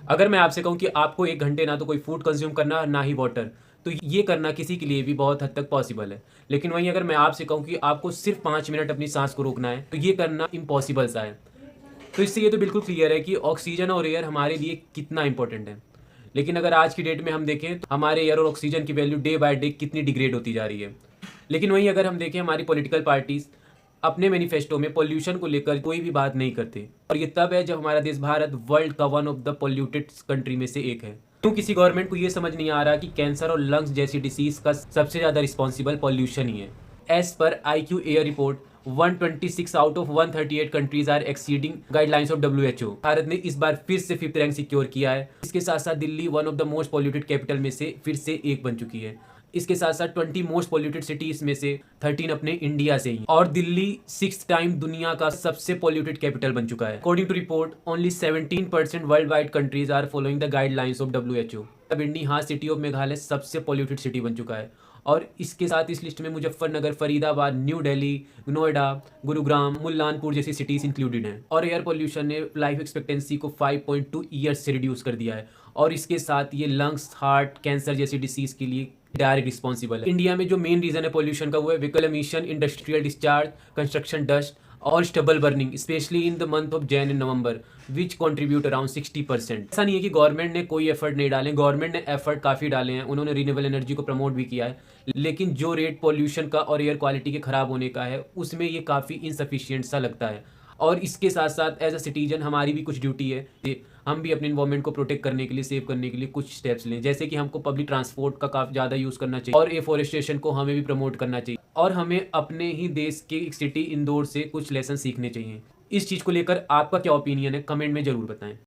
अगर मैं आपसे कहूँ कि आपको 1 घंटे ना तो कोई फूड कंज़्यूम करना और ना ही वाटर, तो ये करना किसी के लिए भी बहुत हद तक पॉसिबल है। लेकिन वहीं अगर मैं आपसे कहूँ कि आपको सिर्फ़ 5 मिनट अपनी साँस को रोकना है, तो ये करना इम्पॉसिबल सा है। तो इससे ये तो बिल्कुल क्लियर है कि ऑक्सीजन और एयर हमारे लिए कितना इम्पोर्टेंट है। लेकिन अगर आज की डेट में हम देखें तो हमारे एयर और ऑक्सीजन की वैल्यू डे बाय डे कितनी डिग्रेड होती जा रही है। लेकिन वहीं अगर हम देखें हमारी पॉलिटिकल पार्टीज़ अपने मैनिफेस्टो में पॉल्यूशन को लेकर कोई भी बात नहीं करते और ये तब है जब हमारा देश भारत वर्ल्ड का one of the polluted country में से एक है। क्यों किसी गवर्नमेंट को ये समझ नहीं आ रहा कि कैंसर और लंग्स जैसी डिसीज का सबसे ज़्यादा रिस्पॉन्सिबल पॉल्यूशन ही है। As per IQ air report 126 out of 138 countries are exceeding guidelines of WHO। Bharat ने इस बार फिर से 5th रैंक सिक्योर किया है। इसके साथ साथ Delhi one of the most polluted capital में से फिर से एक बन चुकी है। इसके साथ साथ 20 मोस्ट पॉल्यूटेड सिटीज में से 13 अपने इंडिया से ही, और दिल्ली 6th टाइम दुनिया का सबसे पॉल्यूटेड कैपिटल बन चुका है। According to report only 17% world wide countries are following the guidelines of WHO। अब इंडी हाँ सिटी ऑफ मेघालय सबसे पॉल्यूटेड सिटी बन चुका है। और इसके साथ इस लिस्ट में मुजफ्फरनगर, फरीदाबाद, न्यू दिल्ली, नोएडा, गुरुग्राम, मुल्लानपुर जैसी सिटीज इंक्लूडेड हैं। और एयर पोल्यूशन ने लाइफ एक्सपेक्टेंसी को 5.2 ईयर्स से रिड्यूस कर दिया है। और इसके साथ ये लंग्स, हार्ट, कैंसर जैसी डिसीज के लिए डायरेक्ट रिस्पॉन्सिबल है। इंडिया में जो मेन रीजन है पोल्यूशन का वो है vehicle emission, industrial discharge, construction dust और stubble burning, specially in the month of Jan and November, which contribute around 60%। ऐसा नहीं है कि गवर्नमेंट ने कोई एफर्ट नहीं डाले, गवर्नमेंट ने एफर्ट काफ़ी डाले हैं, उन्होंने रिन्यूएबल एनर्जी को प्रमोट भी किया है। लेकिन जो रेट पोल्यूशन का और एयर क्वालिटी के ख़राब होने का है उसमें ये काफ़ी इनसफिशियंट सा लगता है। और इसके साथ साथ एज अ सिटीजन हमारी भी कुछ ड्यूटी है कि हम भी अपने इन्वायरमेंट को प्रोटेक्ट करने के लिए, सेव करने के लिए कुछ स्टेप्स लें। जैसे कि हमको पब्लिक ट्रांसपोर्ट का काफ़ी ज़्यादा यूज़ करना चाहिए और एफोरेस्टेशन को हमें भी प्रमोट करना चाहिए। और हमें अपने ही देश के सिटी इंदौर से कुछ लेसन सीखने चाहिए। इस चीज़ को लेकर आपका क्या ओपिनियन है, कमेंट में ज़रूर बताएं।